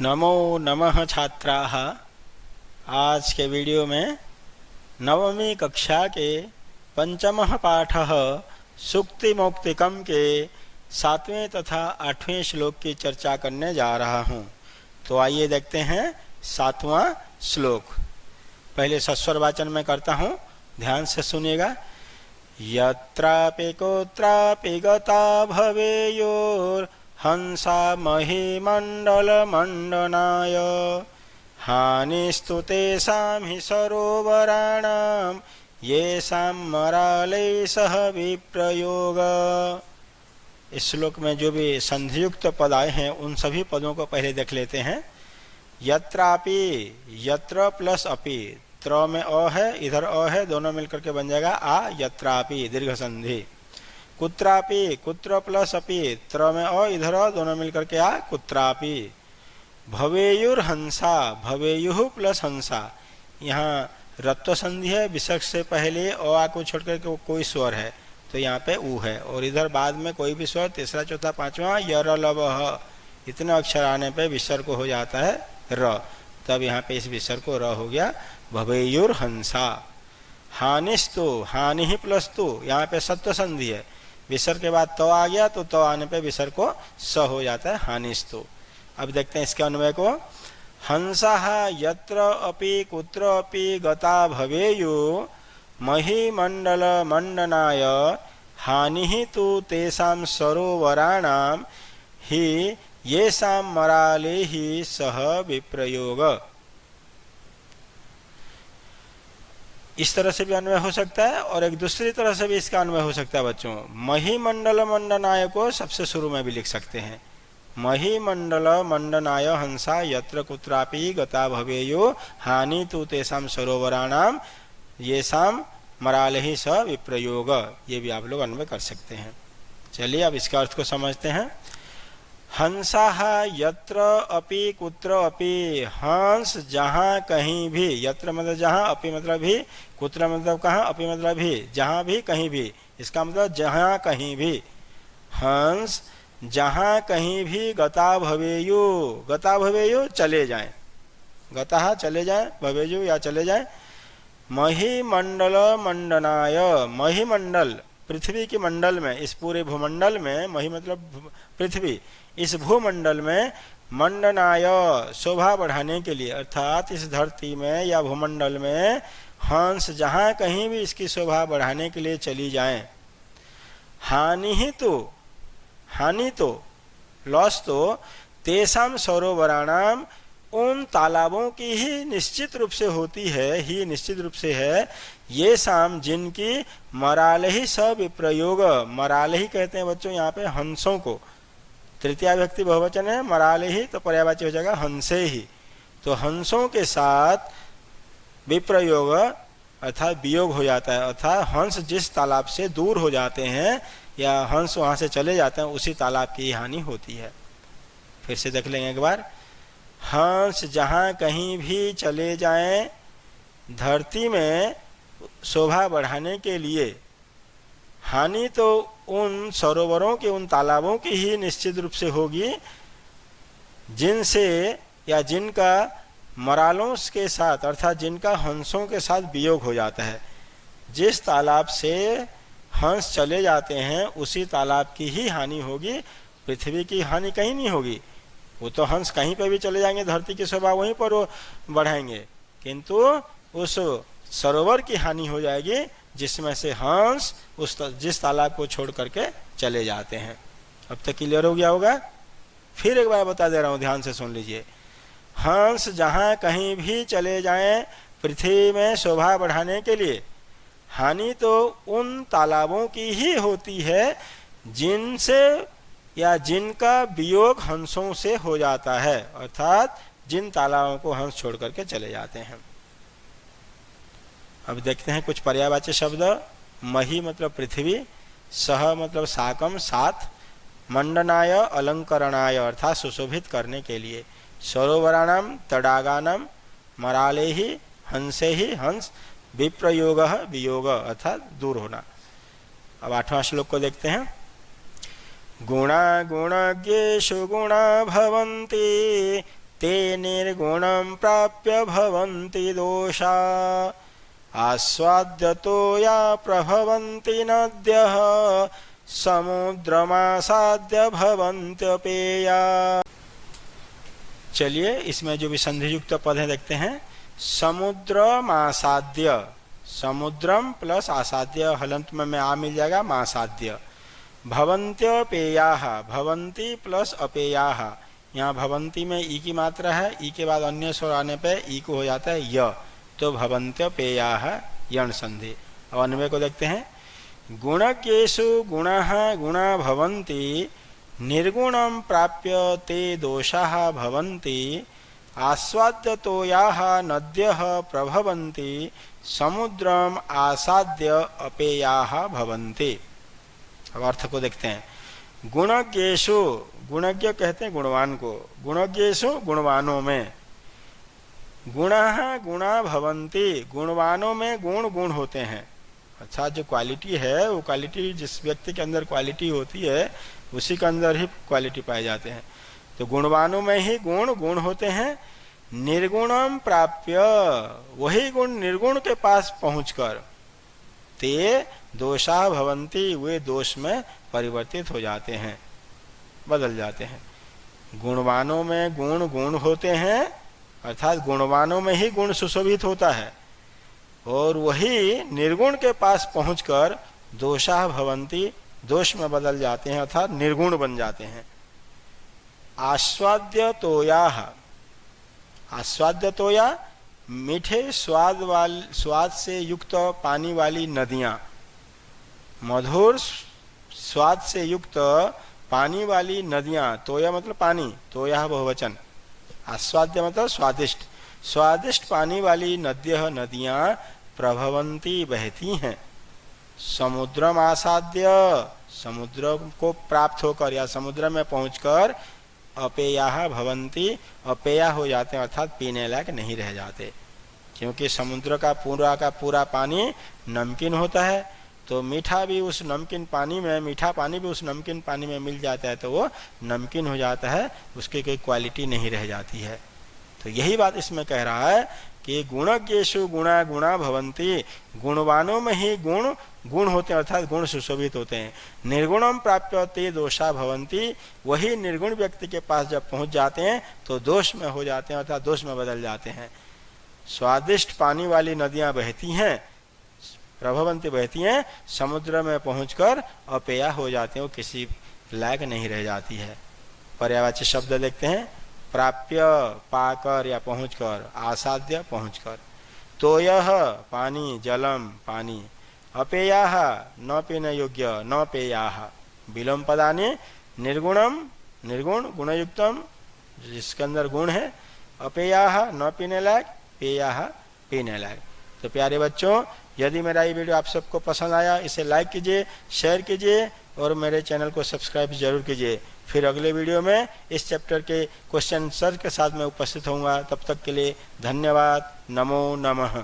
नमो नमः छात्राः। आज के वीडियो में नवमी कक्षा के पंचमः पाठः सुक्तिमौक्तिकम के 7वें तथा 8वें श्लोक की चर्चा करने जा रहा हूँ। तो आइए देखते हैं 7वां श्लोक। पहले सस्वर वाचन में करता हूँ, ध्यान से सुनिएगा। यत्रापि कुत्रापि गता भवेयोर हंसा महीमण्डल मंडनाय हानिस्तु तेषां हि सरोवराणां येषां मरालैः सह विप्रयोग। इस श्लोक में जो भी संधियुक्त पद आए हैं उन सभी पदों को पहले देख लेते हैं। यत्रापि, यत्र प्लस अपि, त्र में अ है, इधर अ है, दोनों मिलकर के बन जाएगा आ यत्रापि, दीर्घ संधि। कुत्रापि, कुत्र प्लस अपि, त्र में अ, इधर अ, दोनों मिलकर के आ कुत्रापि। भवेयुर हंसा, भवेयु प्लस हंसा, यहाँ रत्व संधि है, विसर्ग से पहले अ आ को छोड़कर के कोई स्वर है तो यहाँ पे ऊ है, और इधर बाद में कोई भी स्वर, तीसरा चौथा पांचवा यर लब ह, इतने अक्षर आने पे विसर्ग हो जाता है र, तब यहाँ पे इस विसर्ग को र हो गया। भवेयुर हंसा। हानिस्तु, हानि ही प्लस तु, यहाँ पे सत्व संधि है, विसर्ग के बाद तो आ गया तो तो आने पे विसर्ग को स हो जाता है, हानिस्तु। अब देखते हैं इसके अन्वय को। हंसः यत्र अपि कुत्र अपि गता भवेयु महीमण्डल मंडनाय हानिः तु तेषां सरोवराणां हि येषां मरालेः सह विप्रयोग। इस तरह से भी अन्वय हो सकता है और एक दूसरी तरह से भी इसका अन्वय हो सकता है बच्चों। महीमण्डल मंडनाय को सबसे शुरू में भी लिख सकते हैं। महीमण्डल मंडनाय हंसा यत्र कुत्रापि गता भवेयो हानि तु तेषां सरोवराणां येषां मरालैः सह विप्रयोग। ये भी आप लोग अन्वय कर सकते हैं। चलिए अब इसका अर्थ को समझते हैं। हंसः यत्र अपि कुत्र अपि, हंस जहाँ कहीं भी, यत्र मतलब जहाँ, अपि मतलब भी, कुत्र मतलब कहाँ, अपि मतलब भी, जहाँ भी कहीं भी, इसका मतलब जहाँ कहीं भी। हंस जहाँ कहीं भी गता भवेयु, गता भवेयु चले जाएं, गता चले जाएं, भवेयु या चले जाएं। महीमण्डल मंडनाय, महीमण्डल पृथ्वी के मंडल में, इस पूरे भूमंडल में, मही मतलब पृथ्वी, इस भूमंडल में मंडनाय शोभा बढ़ाने के लिए, अर्थात इस धरती में या भूमंडल में हंस जहाँ कहीं भी इसकी शोभा बढ़ाने के लिए चली जाएं। हानि ही तो, हानि तो, लॉस तो, तेषां सरोवराणाम, उन तालाबों की ही निश्चित रूप से होती है, ही निश्चित रूप से है, ये शाम जिनकी मरालहि सब विप्रयोग। मरालहि कहते हैं बच्चों यहाँ पे हंसों को, तृतीया व्यक्ति बहुवचन है, मरालहि तो पर्यायवाची हो जाएगा हंसे ही। तो हंसों के साथ विप्रयोग अर्थात वियोग हो जाता है, अर्थात हंस जिस तालाब से दूर हो जाते हैं या हंस वहां से चले जाते हैं उसी तालाब की हानि होती है। फिर से देख लेंगे एक बार। हंस जहाँ कहीं भी चले जाएं धरती में शोभा बढ़ाने के लिए, हानि तो उन सरोवरों के, उन तालाबों की ही निश्चित रूप से होगी जिनसे या जिनका मरालों के साथ, अर्थात जिनका हंसों के साथ वियोग हो जाता है। जिस तालाब से हंस चले जाते हैं उसी तालाब की ही हानि होगी, पृथ्वी की हानि कहीं नहीं होगी। वो तो हंस कहीं पर भी चले जाएंगे, धरती की शोभा वहीं पर वो बढ़ाएंगे, किंतु उस सरोवर की हानि हो जाएगी जिसमें से हंस जिस तालाब को छोड़ करके चले जाते हैं। अब तक क्लियर हो गया होगा। फिर एक बार बता दे रहा हूँ, ध्यान से सुन लीजिए। हंस जहाँ कहीं भी चले जाएं पृथ्वी में शोभा बढ़ाने के लिए, हानि तो उन तालाबों की ही होती है जिनसे या जिनका वियोग हंसों से हो जाता है, अर्थात जिन तालाबों को हंस छोड़ करके चले जाते हैं। अब देखते हैं कुछ पर्यायवाची शब्द। मही मतलब पृथ्वी, सह मतलब साकम साथ, मंडनाय अलंकरणाय अर्थात सुशोभित करने के लिए, सरोवराणाम तडागानाम, मराले ही हंसे ही हंस, विप्रयोग वियोग अर्थात दूर होना। अब 8वां श्लोक को देखते हैं। गुणा गुणज्ञेषु गुणा भवन्ति ते निर्गुणं प्राप्य भवन्ति दोषा आस्वाद्यतो या प्रभवन्ति नद्यः समुद्रमासाद्य भवन्त्यपेया। चलिए इसमें जो भी संधियुक्त पद है देखते हैं। समुद्रमासाद्य, समुद्रम प्लस आसाद्य, हलंत में आ मिल जाएगा मासाद्य। भवन्त्यपेयाः, भवन्ति प्लस अपेयाः, यहाँ भवन्ति में ई की मात्रा है, ई के बाद अन्य स्वर आने पे ई को हो जाता है य, तो भवन्त्यपेयाः यण संधि। अब अन्वय को देखते हैं। गुणकेषु गुणाः गुणा भवन्ति निर्गुणं प्राप्य ते दोषाः भवन्ति आस्वाद्यतो याः नद्यः प्रभवन्ति समुद्रम आसाद्य अपेयाः भवन्ति। अब अर्थ को देखते हैं। गुणज्ञेषु, गुणज्ञ कहते हैं गुणवान को, गुणज्ञेषु गुणवानों में, गुणाः गुणा भवन्ति, गुणवानों में गुण गुण होते हैं। अच्छा, जो क्वालिटी है वो क्वालिटी जिस व्यक्ति के अंदर क्वालिटी होती है उसी के अंदर ही क्वालिटी पाए जाते हैं। तो गुणवानों में ही गुण गुण होते हैं। निर्गुणम प्राप्य, वही गुण निर्गुण के पास पहुंचकर ते दोषा भवन्ति, वे दोष में परिवर्तित हो जाते हैं, बदल जाते हैं। गुणवानों में गुण गुण होते हैं, अर्थात गुणवानों में ही गुण सुशोभित होता है, और वही निर्गुण के पास पहुंचकर दोषा भवन्ति, दोष में बदल जाते हैं, अर्थात निर्गुण बन जाते हैं। आस्वाद्य तोयाः, आस्वाद्य तोया मीठे स्वाद से युक्त पानी वाली नदियां, मधुर स्वाद से युक्त पानी वाली नदियां, तोया मतलब पानी, तोया बहुवचन, आस्वाद्य मतलब स्वादिष्ट, स्वादिष्ट पानी वाली नदियां प्रभवन्ति बहती हैं। समुद्रम आसाद्य, समुद्र को प्राप्त होकर या समुद्र में पहुंचकर अपेयाः भवन्ति, अपेया हो जाते हैं, अर्थात पीने लायक नहीं रह जाते, क्योंकि समुद्र का पूरा पानी नमकीन होता है, तो मीठा भी उस नमकीन पानी में, मीठा पानी भी उस नमकीन पानी में मिल जाता है, तो वो नमकीन हो जाता है, उसकी कोई क्वालिटी नहीं रह जाती है। तो यही बात इसमें कह रहा है कि गुणज्ञेषु गुणा गुणा भवन्ति, गुणवानों में ही गुण गुण होते हैं, अर्थात गुण सुशोभित होते हैं। निर्गुणम प्राप्य ते दोषा भवन्ति, वही निर्गुण व्यक्ति के पास जब पहुंच जाते हैं तो दोष में हो जाते हैं, अर्थात दोष में बदल जाते हैं। स्वादिष्ट पानी वाली नदियां बहती हैं, प्रभवन्ति बहती हैं, समुद्र में पहुंचकर अपेया हो जाते हैं, वो किसी लायक नहीं रह जाती है। पर्यायवाची शब्द देखते हैं। प्राप्य पाकर या पहुंचकर, आसाद्य पहुंचकर, तोयः पानी, जलम पानी, अपेयाः न पीने योग्य, न पेयाः, विलोम पदानि निर्गुणम, निर्गुण गुणयुक्तम जिसके अंदर गुण है, अपेयाः न पीने लायक, पेयाः पीने लायक। तो प्यारे बच्चों, यदि मेरा ये वीडियो आप सबको पसंद आया, इसे लाइक कीजिए, शेयर कीजिए और मेरे चैनल को सब्सक्राइब जरूर कीजिए। फिर अगले वीडियो में इस चैप्टर के क्वेश्चन आंसर के साथ मैं उपस्थित होऊंगा। तब तक के लिए धन्यवाद। नमो नमः।